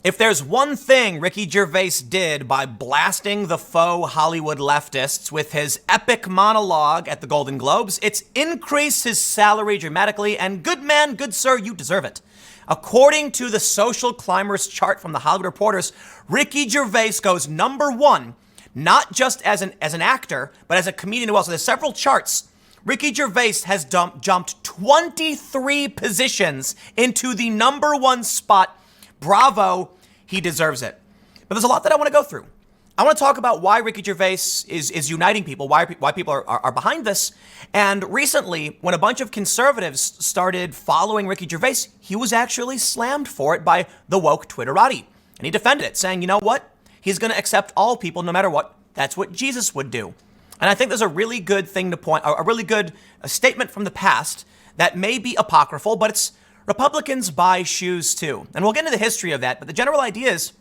If there's one thing Ricky Gervais did by blasting the faux Hollywood leftists with his epic monologue at the Golden Globes, it's increased his salary dramatically, and good man, good sir, you deserve it. According to the social climbers chart from the Hollywood Reporters, Ricky Gervais goes number one, not just as an actor, but as a comedian as well. So there's several charts. Ricky Gervais has jumped 23 positions into the number one spot. Bravo, he deserves it. But there's a lot that I want to go through. I want to talk about why Ricky Gervais is uniting people, why people are behind this. And recently, when a bunch of conservatives started following Ricky Gervais, he was actually slammed for it by the woke Twitterati. And he defended it, saying, you know what? He's going to accept all people no matter what. That's what Jesus would do. And I think there's a really good thing to point, a really good statement from the past that may be apocryphal, but it's Republicans buy shoes too. And we'll get into the history of that, but the general idea is,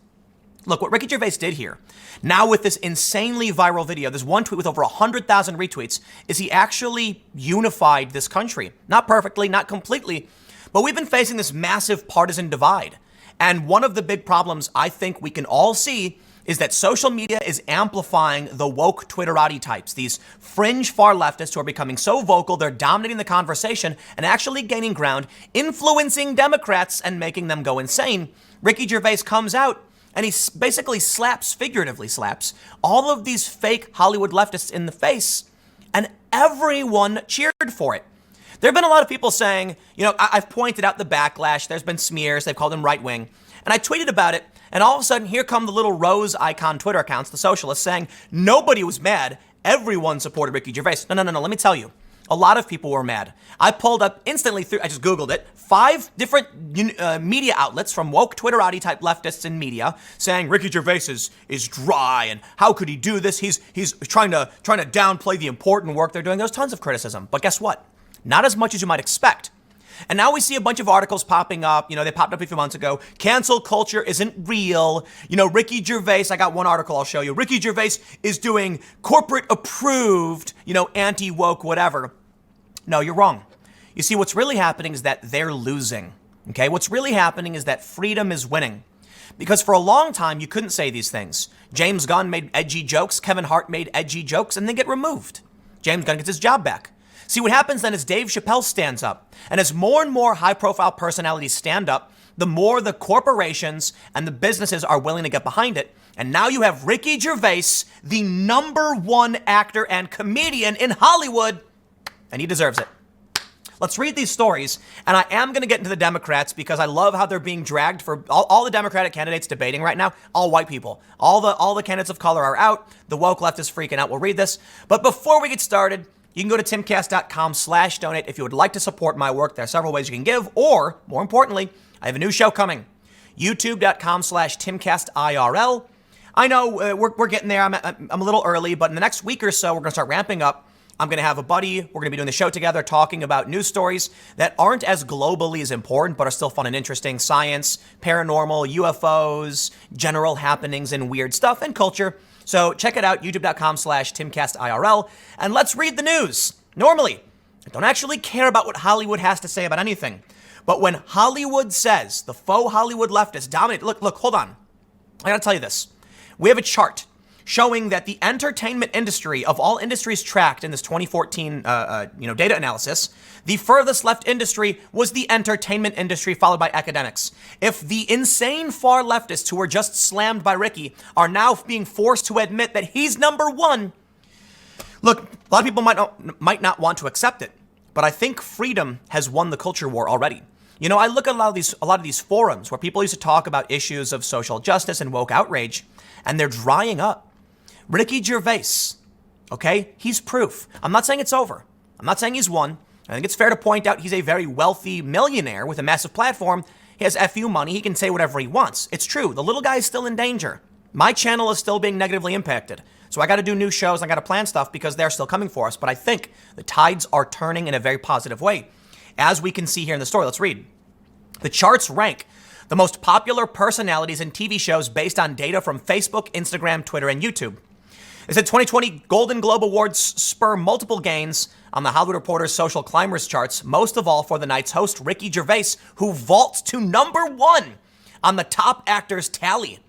look, what Ricky Gervais did here, now with this insanely viral video, this one tweet with over 100,000 retweets, is he actually unified this country. Not perfectly, not completely, but we've been facing this massive partisan divide. And one of the big problems I think we can all see is that social media is amplifying the woke Twitterati types, these fringe far leftists who are becoming so vocal, they're dominating the conversation and actually gaining ground, influencing Democrats and making them go insane. Ricky Gervais comes out and he basically figuratively slaps, all of these fake Hollywood leftists in the face, and everyone cheered for it. There have been a lot of people saying, I've pointed out the backlash, there's been smears, they've called them right-wing, and I tweeted about it. And all of a sudden, here come the little rose icon Twitter accounts, the socialists, saying nobody was mad. Everyone supported Ricky Gervais. No. Let me tell you. A lot of people were mad. I pulled up instantly I just Googled it, 5 different media outlets from woke Twitterati type leftists in media saying Ricky Gervais is dry and how could he do this? He's trying to downplay the important work they're doing. There's tons of criticism. But guess what? Not as much as you might expect. And now we see a bunch of articles popping up. They popped up a few months ago. Cancel culture isn't real. Ricky Gervais, I got one article I'll show you. Ricky Gervais is doing corporate approved, anti-woke whatever. No, you're wrong. You see, what's really happening is that they're losing. Okay? What's really happening is that freedom is winning. Because for a long time, you couldn't say these things. James Gunn made edgy jokes. Kevin Hart made edgy jokes and they get removed. James Gunn gets his job back. See, what happens then is Dave Chappelle stands up. And as more and more high-profile personalities stand up, the more the corporations and the businesses are willing to get behind it. And now you have Ricky Gervais, the number one actor and comedian in Hollywood, and he deserves it. Let's read these stories, and I am going to get into the Democrats because I love how they're being dragged for all the Democratic candidates debating right now, all white people. All the candidates of color are out. The woke left is freaking out. We'll read this. But before we get started, you can go to timcast.com/donate if you would like to support my work. There are several ways you can give, or more importantly, I have a new show coming. youtube.com/timcastirl. I know we're getting there. I'm a little early, but in the next week or so, we're going to start ramping up. I'm going to have a buddy. We're going to be doing the show together, talking about news stories that aren't as globally as important, but are still fun and interesting. Science, paranormal, UFOs, general happenings and weird stuff, and culture. So check it out, youtube.com/timcastirl, and let's read the news. Normally, I don't actually care about what Hollywood has to say about anything. But when Hollywood says, the faux Hollywood leftists dominate, look, hold on. I gotta tell you this. We have a chart showing that the entertainment industry, of all industries tracked in this 2014 data analysis, the furthest left industry was the entertainment industry, followed by academics. If the insane far leftists who were just slammed by Ricky are now being forced to admit that he's number one, look, a lot of people might not want to accept it, but I think freedom has won the culture war already. I look at a lot of these forums where people used to talk about issues of social justice and woke outrage, and they're drying up. Ricky Gervais, okay, he's proof. I'm not saying it's over. I'm not saying he's won. I think it's fair to point out he's a very wealthy millionaire with a massive platform. He has FU money. He can say whatever he wants. It's true. The little guy is still in danger. My channel is still being negatively impacted. So I got to do new shows. I got to plan stuff because they're still coming for us. But I think the tides are turning in a very positive way. As we can see here in the story, let's read. The charts rank the most popular personalities in TV shows based on data from Facebook, Instagram, Twitter, and YouTube. It said 2020 Golden Globe Awards spur multiple gains on the Hollywood Reporter's social climbers charts, most of all for the night's host, Ricky Gervais, who vaults to number one on the top actors tally,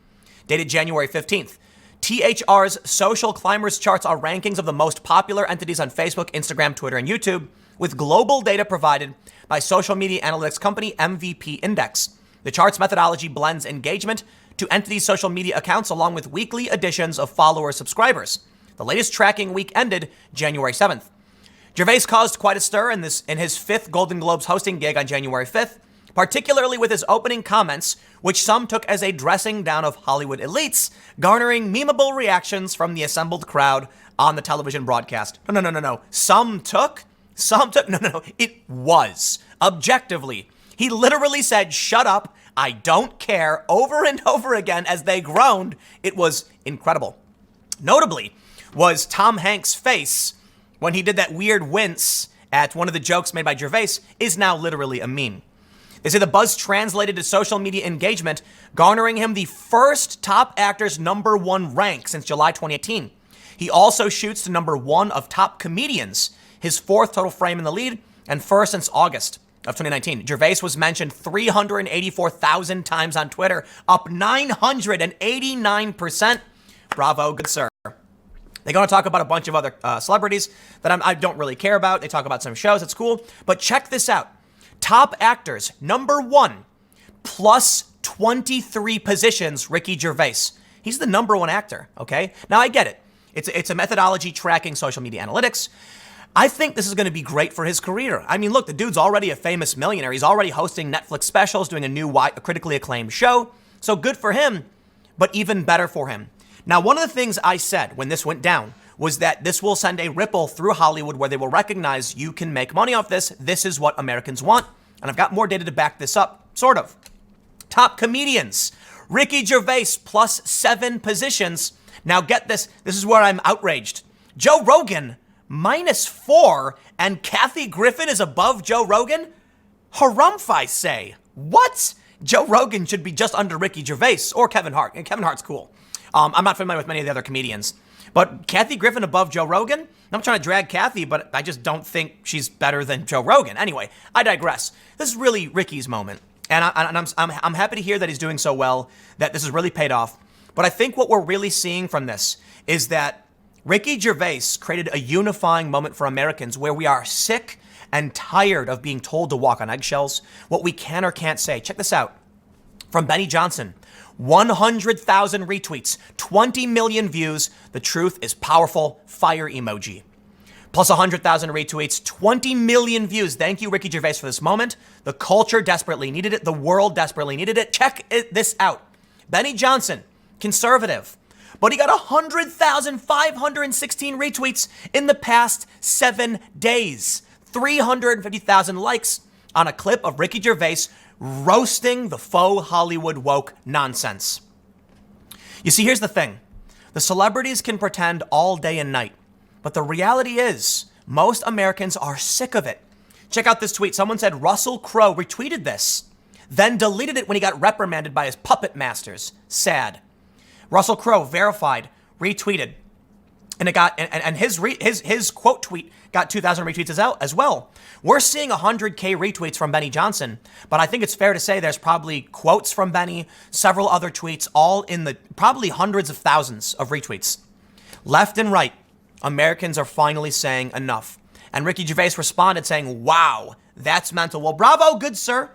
dated January 15th. THR's social climbers charts are rankings of the most popular entities on Facebook, Instagram, Twitter, and YouTube, with global data provided by social media analytics company MVP Index. The chart's methodology blends engagement to entities' social media accounts along with weekly additions of subscribers. The latest tracking week ended January 7th. Gervais caused quite a stir in his fifth Golden Globes hosting gig on January 5th, particularly with his opening comments, which some took as a dressing down of Hollywood elites, garnering memeable reactions from the assembled crowd on the television broadcast. No. Some took. No. It was. Objectively. He literally said, "Shut up, I don't care," over and over again as they groaned. It was incredible. Notably was Tom Hanks' face when he did that weird wince at one of the jokes made by Gervais is now literally a meme. They say the buzz translated to social media engagement, garnering him the first top actor's #1 rank since July 2018. He also shoots to #1 of top comedians, his fourth total frame in the lead, and first since August of 2019. Gervais was mentioned 384,000 times on Twitter, up 989%. Bravo, good sir. They're going to talk about a bunch of other celebrities that I don't really care about. They talk about some shows. It's cool. But check this out. Top actors, #1, plus 23 positions, Ricky Gervais. He's the #1 actor, okay? Now, I get it. It's a methodology tracking social media analytics. I think this is going to be great for his career. I mean, look, the dude's already a famous millionaire. He's already hosting Netflix specials, doing a new critically acclaimed show. So good for him, but even better for him. Now, one of the things I said when this went down was that this will send a ripple through Hollywood where they will recognize you can make money off this. This is what Americans want. And I've got more data to back this up, sort of. Top comedians. Ricky Gervais, plus 7 positions. Now get this. This is where I'm outraged. Joe Rogan, -4, and Kathy Griffin is above Joe Rogan? Harumph, I say. What? Joe Rogan should be just under Ricky Gervais or Kevin Hart. And Kevin Hart's cool. I'm not familiar with many of the other comedians. But Kathy Griffin above Joe Rogan? I'm trying to drag Kathy, but I just don't think she's better than Joe Rogan. Anyway, I digress. This is really Ricky's moment. And I'm happy to hear that he's doing so well, that this has really paid off. But I think what we're really seeing from this is that Ricky Gervais created a unifying moment for Americans where we are sick and tired of being told to walk on eggshells, what we can or can't say. Check this out. From Benny Johnson. 100,000 retweets, 20 million views. The truth is powerful. Fire emoji. Plus 100,000 retweets, 20 million views. Thank you, Ricky Gervais, for this moment. The culture desperately needed it. The world desperately needed it. Check this out. Benny Johnson, conservative, but he got 100,516 retweets in the past 7 days. 350,000 likes on a clip of Ricky Gervais roasting the faux Hollywood woke nonsense. You see, here's the thing. The celebrities can pretend all day and night, but the reality is most Americans are sick of it. Check out this tweet. Someone said Russell Crowe retweeted this, then deleted it when he got reprimanded by his puppet masters. Sad. Russell Crowe verified, retweeted, and it got his quote tweet got 2,000 retweets as well. We're seeing 100K retweets from Benny Johnson, but I think it's fair to say there's probably quotes from Benny, several other tweets, all in the probably hundreds of thousands of retweets. Left and right, Americans are finally saying enough. And Ricky Gervais responded saying, "Wow, that's mental." Well, bravo, good sir.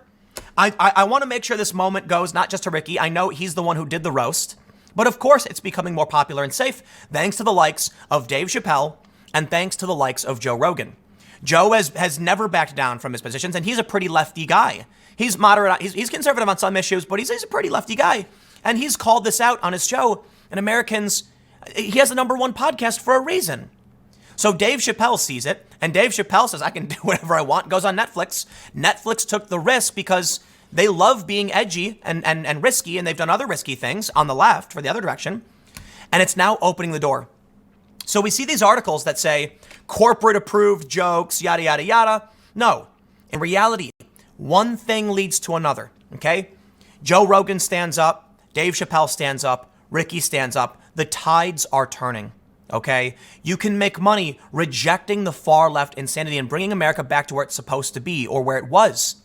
I want to make sure this moment goes not just to Ricky. I know he's the one who did the roast. But of course, it's becoming more popular and safe thanks to the likes of Dave Chappelle and thanks to the likes of Joe Rogan. Joe has never backed down from his positions, and he's a pretty lefty guy. He's moderate. He's conservative on some issues, but he's a pretty lefty guy. And he's called this out on his show. And Americans, he has the #1 podcast for a reason. So Dave Chappelle sees it, and Dave Chappelle says, "I can do whatever I want," goes on Netflix. Netflix took the risk because they love being edgy and risky, and they've done other risky things on the left for the other direction. And it's now opening the door. So we see these articles that say corporate approved jokes, yada, yada, yada. No, in reality, one thing leads to another, okay? Joe Rogan stands up, Dave Chappelle stands up, Ricky stands up. The tides are turning, okay? You can make money rejecting the far left insanity and bringing America back to where it's supposed to be or where it was.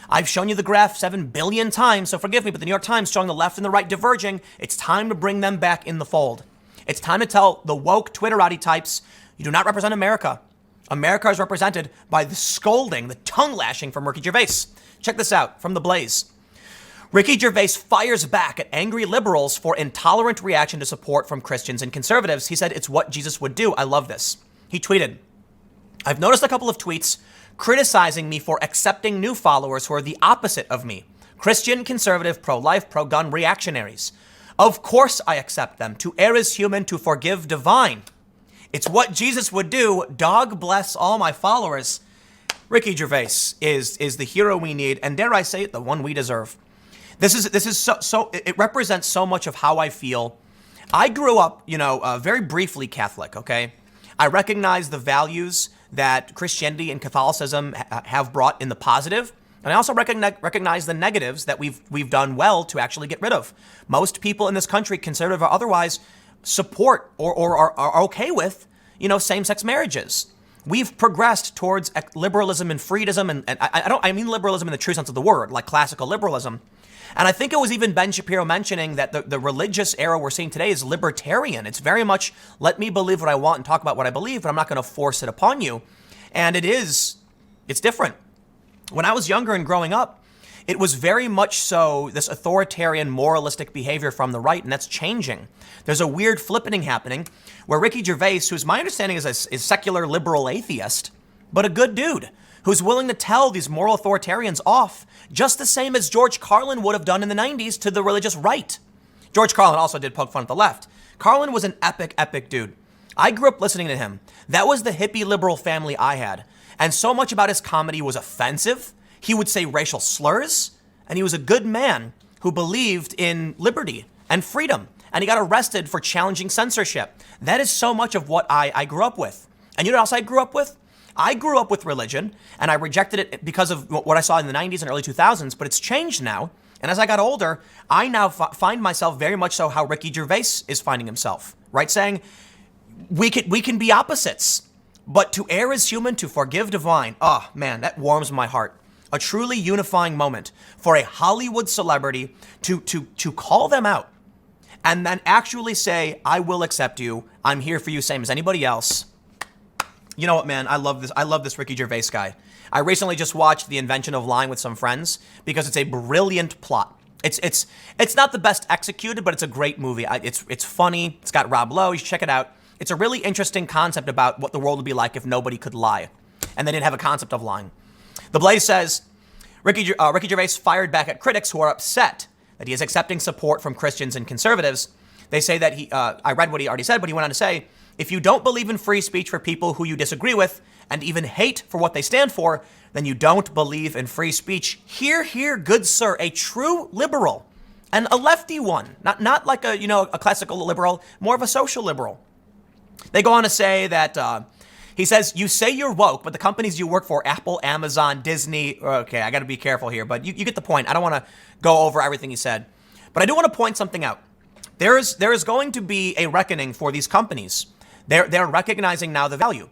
I've shown you the graph 7 billion times, so forgive me, but the New York Times showing the left and the right diverging. It's time to bring them back in the fold. It's time to tell the woke Twitterati types, you do not represent America. America is represented by the scolding, the tongue lashing from Ricky Gervais. Check this out from The Blaze. Ricky Gervais fires back at angry liberals for intolerant reaction to support from Christians and conservatives. He said, it's what Jesus would do. I love this. He tweeted, I've noticed a couple of tweets criticizing me for accepting new followers who are the opposite of me. Christian, conservative, pro-life, pro-gun reactionaries. Of course I accept them. To err is human, to forgive divine. It's what Jesus would do. Dog bless all my followers. Ricky Gervais is the hero we need, and dare I say it, the one we deserve. This is so it represents so much of how I feel. I grew up, very briefly Catholic, okay? I recognize the values that Christianity and Catholicism have brought in the positive, and I also recognize the negatives that we've done well to actually get rid of. Most people in this country, conservative or otherwise, support or are okay with, same-sex marriages. We've progressed towards liberalism and freedom, and I mean liberalism in the true sense of the word, like classical liberalism. And I think it was even Ben Shapiro mentioning that the religious era we're seeing today is libertarian. It's very much, let me believe what I want and talk about what I believe, but I'm not going to force it upon you. And it's different. When I was younger and growing up, it was very much so this authoritarian, moralistic behavior from the right, and that's changing. There's a weird flippening happening where Ricky Gervais, who's my understanding is a secular liberal atheist, but a good dude, who's willing to tell these moral authoritarians off, just the same as George Carlin would have done in the 90s to the religious right. George Carlin also did poke fun at the left. Carlin was an epic dude. I grew up listening to him. That was the hippie liberal family I had. And so much about his comedy was offensive. He would say racial slurs, and he was a good man who believed in liberty and freedom. And he got arrested for challenging censorship. That is so much of what I grew up with. And you know what else I grew up with? I grew up with religion, and I rejected it because of what I saw in the 90s and early 2000s, but it's changed now. And as I got older, I now find myself very much so how Ricky Gervais is finding himself, right? Saying, we can be opposites, but to err is human, to forgive divine. Oh, man, that warms my heart. A truly unifying moment for a Hollywood celebrity to call them out and then actually say, I will accept you. I'm here for you, same as anybody else. You know what, man? I love this. I love this Ricky Gervais guy. I recently just watched The Invention of Lying with some friends because it's a brilliant plot. It's not the best executed, but it's a great movie. It's funny. It's got Rob Lowe. You should check it out. It's a really interesting concept about what the world would be like if nobody could lie, and they didn't have a concept of lying. The Blaze says Ricky Gervais fired back at critics who are upset that he is accepting support from Christians and conservatives. They say that I read what he already said, but he went on to say, if you don't believe in free speech for people who you disagree with and even hate for what they stand for, then you don't believe in free speech. Hear, hear, good sir, a true liberal and a lefty one, not like a classical liberal, more of a social liberal. They go on to say that he says, you say you're woke, but the companies you work for, Apple, Amazon, Disney, okay, I got to be careful here, but you get the point. I don't want to go over everything he said, but I do want to point something out. There is going to be a reckoning for these companies. They're recognizing now the value.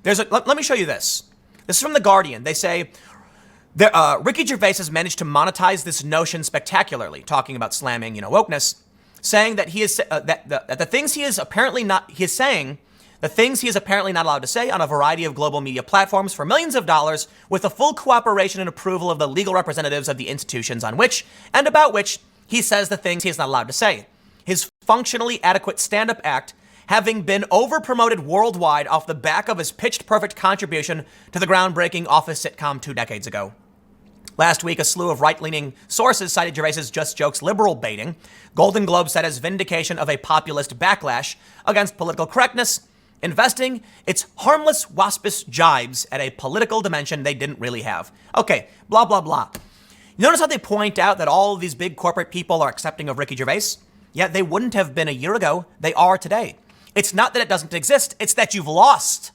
Let me show you this. This is from The Guardian. They say, Ricky Gervais has managed to monetize this notion spectacularly, talking about slamming, wokeness, saying that he is the things he is apparently not allowed to say on a variety of global media platforms for millions of dollars, with the full cooperation and approval of the legal representatives of the institutions on which and about which he says the things he is not allowed to say. His functionally adequate stand-up act having been over-promoted worldwide off the back of his pitch-perfect contribution to the groundbreaking Office sitcom 2 decades ago. Last week, a slew of right-leaning sources cited Gervais's Just Jokes liberal baiting. Golden Globe said as vindication of a populist backlash against political correctness, investing its harmless, waspish jibes at a political dimension they didn't really have. Okay, blah, blah, blah. You notice how they point out that all of these big corporate people are accepting of Ricky Gervais? Yet they wouldn't have been a year ago. They are today. It's not that it doesn't exist. It's that you've lost.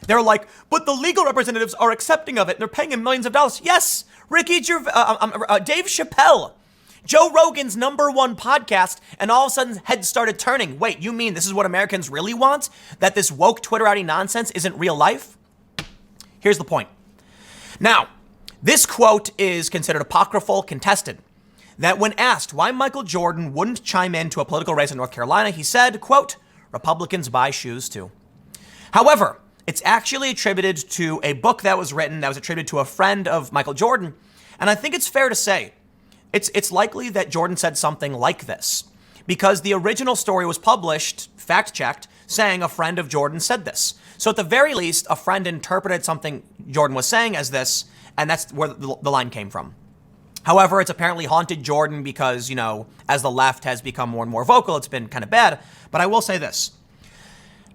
They're like, but the legal representatives are accepting of it. And they're paying him millions of dollars. Yes, Ricky Gervais, Dave Chappelle, Joe Rogan's #1 podcast, and all of a sudden heads started turning. Wait, you mean this is what Americans really want? That this woke Twitterati nonsense isn't real life? Here's the point. Now, This quote is considered apocryphal, contested. That when asked why Michael Jordan wouldn't chime in to a political race in North Carolina, he said, quote, Republicans buy shoes too. However, it's actually attributed to a book that was written that was attributed to a friend of Michael Jordan. And I think it's fair to say it's likely that Jordan said something like this because the original story was published, fact-checked, saying a friend of Jordan said this. So at the very least, a friend interpreted something Jordan was saying as this, and that's where the line came from. However, it's apparently haunted Jordan because, as the left has become more and more vocal, it's been kind of bad. But I will say this,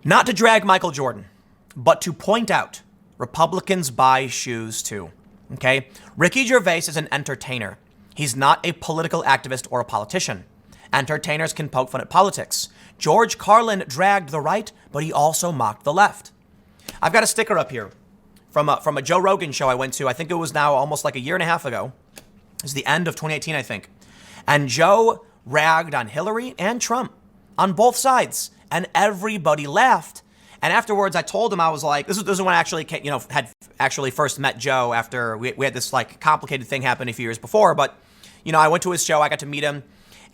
not to drag Michael Jordan, but to point out Republicans buy shoes too, okay? Ricky Gervais is an entertainer. He's not a political activist or a politician. Entertainers can poke fun at politics. George Carlin dragged the right, but he also mocked the left. I've got a sticker up here from a Joe Rogan show I went to. I think it was now almost like a year and a half ago. It was the end of 2018, I think. And Joe ragged on Hillary and Trump on both sides, and everybody laughed. And afterwards, I told him, I was like, this is when I actually, had actually first met Joe after we had this like complicated thing happen a few years before. But, I went to his show, I got to meet him.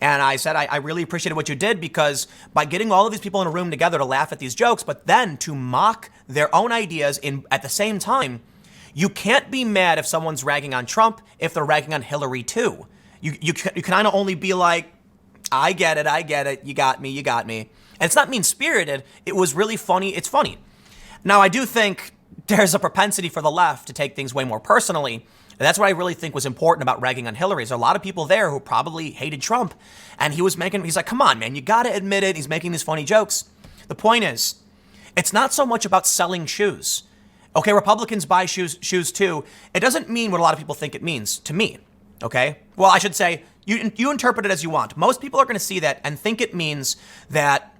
And I said, I really appreciated what you did because by getting all of these people in a room together to laugh at these jokes, but then to mock their own ideas at the same time, you can't be mad if someone's ragging on Trump if they're ragging on Hillary too. You can kind of only be like, I get it, you got me. And it's not mean-spirited, it was really funny, it's funny. Now, I do think there's a propensity for the left to take things way more personally. And that's what I really think was important about ragging on Hillary. There's a lot of people there who probably hated Trump. And he's like, come on, man, you gotta admit it. He's making these funny jokes. The point is, it's not so much about selling shoes. Okay, Republicans buy shoes too. It doesn't mean what a lot of people think it means to me, okay? Well, I should say, you interpret it as you want. Most people are gonna see that and think it means that,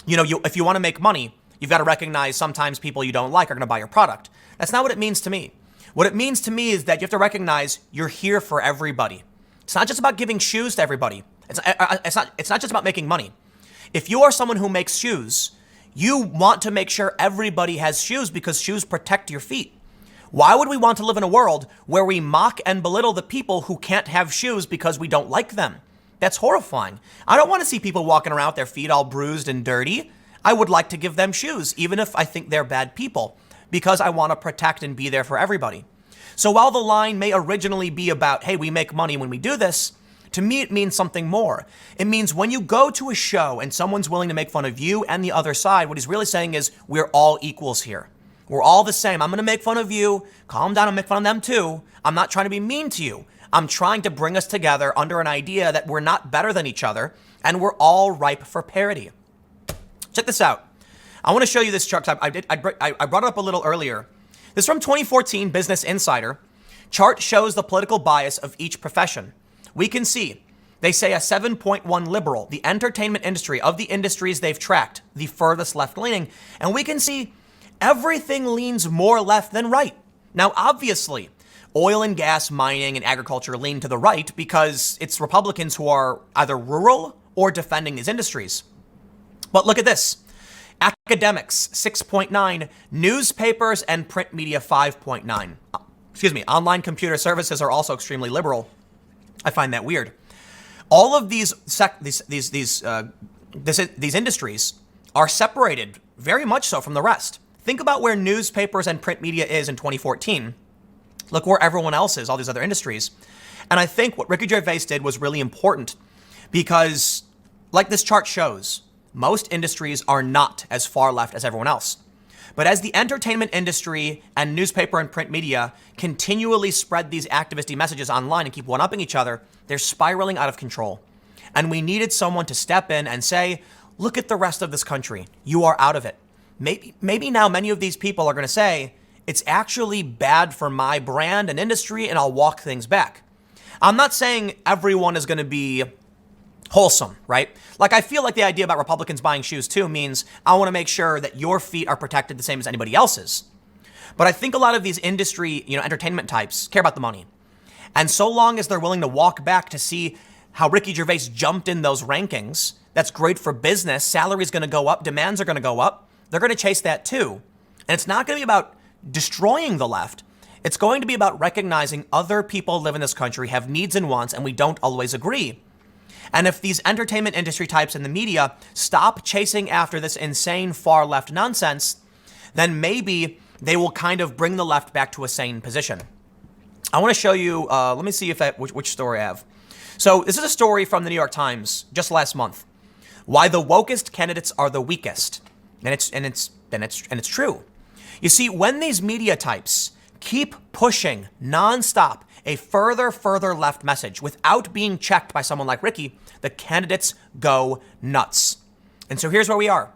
if you wanna make money, you've gotta recognize sometimes people you don't like are gonna buy your product. That's not what it means to me. What it means to me is that you have to recognize you're here for everybody. It's not just about giving shoes to everybody. It's not just about making money. If you are someone who makes shoes, you want to make sure everybody has shoes because shoes protect your feet. Why would we want to live in a world where we mock and belittle the people who can't have shoes because we don't like them? That's horrifying. I don't want to see people walking around with their feet all bruised and dirty. I would like to give them shoes, even if I think they're bad people, because I want to protect and be there for everybody. So while the line may originally be about, hey, we make money when we do this, to me it means something more. It means when you go to a show and someone's willing to make fun of you and the other side, what he's really saying is we're all equals here. We're all the same. I'm going to make fun of you. Calm down and make fun of them too. I'm not trying to be mean to you. I'm trying to bring us together under an idea that we're not better than each other and we're all ripe for parody. Check this out. I want to show you this chart. I brought it up a little earlier. This is from 2014 Business Insider. Chart shows the political bias of each profession. We can see they say a 7.1 liberal, the entertainment industry of the industries they've tracked, the furthest left-leaning. And we can see everything leans more left than right. Now, obviously, oil and gas, mining, and agriculture lean to the right because it's Republicans who are either rural or defending these industries. But look at this. Academics, 6.9. Newspapers and print media, 5.9. Online computer services are also extremely liberal. I find that weird. All of these industries are separated very much so from the rest. Think about where newspapers and print media is in 2014. Look where everyone else is, all these other industries. And I think what Ricky Gervais did was really important because, like this chart shows, most industries are not as far left as everyone else. But as the entertainment industry and newspaper and print media continually spread these activist messages online and keep one-upping each other, they're spiraling out of control. And we needed someone to step in and say, look at the rest of this country. You are out of it. Maybe now many of these people are going to say, it's actually bad for my brand and industry, and I'll walk things back. I'm not saying everyone is going to be wholesome, right? Like, I feel like the idea about Republicans buying shoes too means I want to make sure that your feet are protected the same as anybody else's. But I think a lot of these industry, entertainment types care about the money. And so long as they're willing to walk back to see how Ricky Gervais jumped in those rankings, that's great for business. Salary's going to go up. Demands are going to go up. They're going to chase that too. And it's not going to be about destroying the left. It's going to be about recognizing other people live in this country, have needs and wants, and we don't always agree. And if these entertainment industry types in the media stop chasing after this insane far left nonsense, then maybe they will kind of bring the left back to a sane position. I want to show you, let me see which story I have. So this is a story from the New York Times just last month. Why the wokest candidates are the weakest. And it's true. You see, when these media types keep pushing nonstop a further left message without being checked by someone like Ricky, the candidates go nuts. And so here's where we are.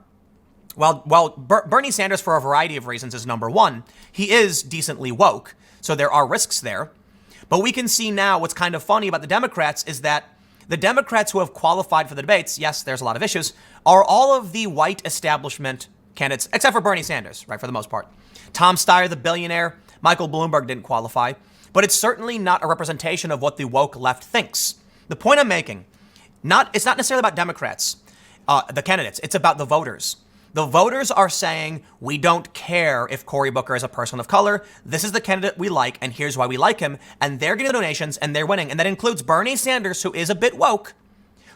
Well, Bernie Sanders, for a variety of reasons, is number one. He is decently woke, so there are risks there. But we can see now what's kind of funny about the Democrats is that the Democrats who have qualified for the debates, yes, there's a lot of issues, are all of the white establishment candidates, except for Bernie Sanders, right, for the most part. Tom Steyer, the billionaire, Michael Bloomberg didn't qualify. But it's certainly not a representation of what the woke left thinks. The point I'm making, it's not necessarily about Democrats, the candidates. It's about the voters. The voters are saying, we don't care if Cory Booker is a person of color. This is the candidate we like, and here's why we like him. And they're getting donations, and they're winning. And that includes Bernie Sanders, who is a bit woke,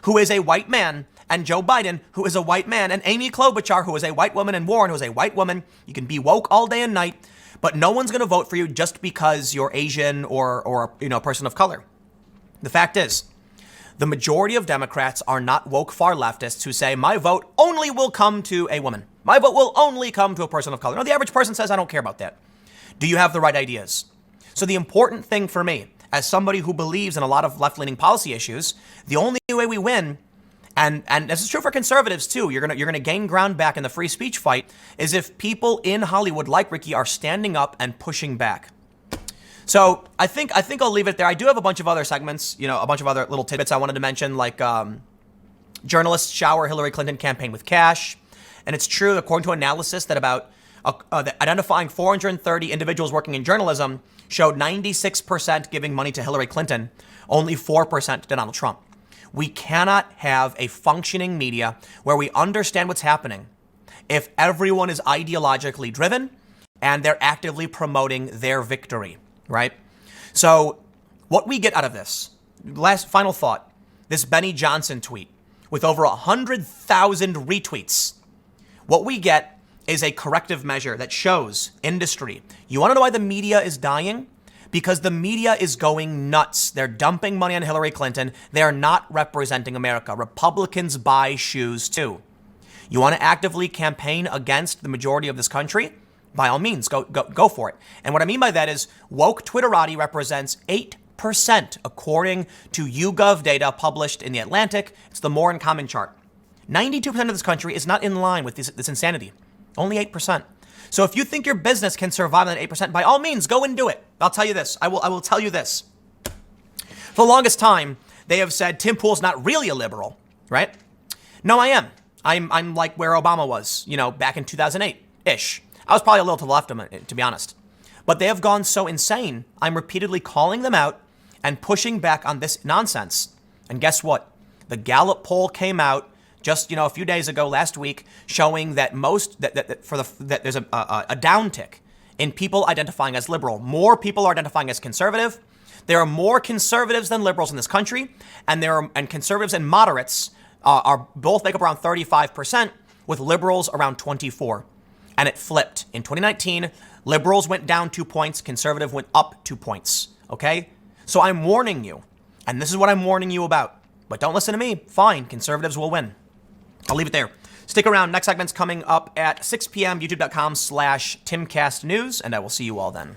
who is a white man, and Joe Biden, who is a white man, and Amy Klobuchar, who is a white woman, and Warren, who is a white woman. You can be woke all day and night, but no one's going to vote for you just because you're Asian or a person of color. The fact is, the majority of Democrats are not woke far leftists who say, my vote only will come to a woman. My vote will only come to a person of color. No, the average person says, I don't care about that. Do you have the right ideas? So the important thing for me, as somebody who believes in a lot of left-leaning policy issues, the only way we win, and this is true for conservatives too, you're gonna gain ground back in the free speech fight, is if people in Hollywood like Ricky are standing up and pushing back. So I think I'll leave it there. I do have a bunch of other segments, a bunch of other little tidbits I wanted to mention, like journalists shower Hillary Clinton campaign with cash. And it's true, according to analysis, that about identifying 430 individuals working in journalism showed 96% giving money to Hillary Clinton, only 4% to Donald Trump. We cannot have a functioning media where we understand what's happening if everyone is ideologically driven and they're actively promoting their victory, right? So what we get out of this, final thought, this Benny Johnson tweet with over 100,000 retweets, what we get is a corrective measure that shows industry. You want to know why the media is dying? Because the media is going nuts. They're dumping money on Hillary Clinton. They are not representing America. Republicans buy shoes too. You want to actively campaign against the majority of this country? By all means, go for it. And what I mean by that is woke Twitterati represents 8%, according to YouGov data published in The Atlantic. It's the More in Common chart. 92% of this country is not in line with this insanity. Only 8%. So if you think your business can survive on that 8%, by all means, go and do it. I'll tell you this. I will tell you this. For the longest time, they have said Tim Pool's not really a liberal, right? No, I am. I'm like where Obama was, back in 2008-ish. I was probably a little to the left of him, to be honest. But they have gone so insane, I'm repeatedly calling them out and pushing back on this nonsense. And guess what? The Gallup poll came out just a few days ago, last week, showing that that there's a downtick in people identifying as liberal. More people are identifying as conservative. There are more conservatives than liberals in this country, and conservatives and moderates are both make up around 35%, with liberals around 24%. And it flipped. In 2019, liberals went down 2 points, conservative went up 2 points. Okay? So I'm warning you, and this is what I'm warning you about. But don't listen to me. Fine, conservatives will win. I'll leave it there. Stick around. Next segment's coming up at 6 p.m. youtube.com/TimCastNews, and I will see you all then.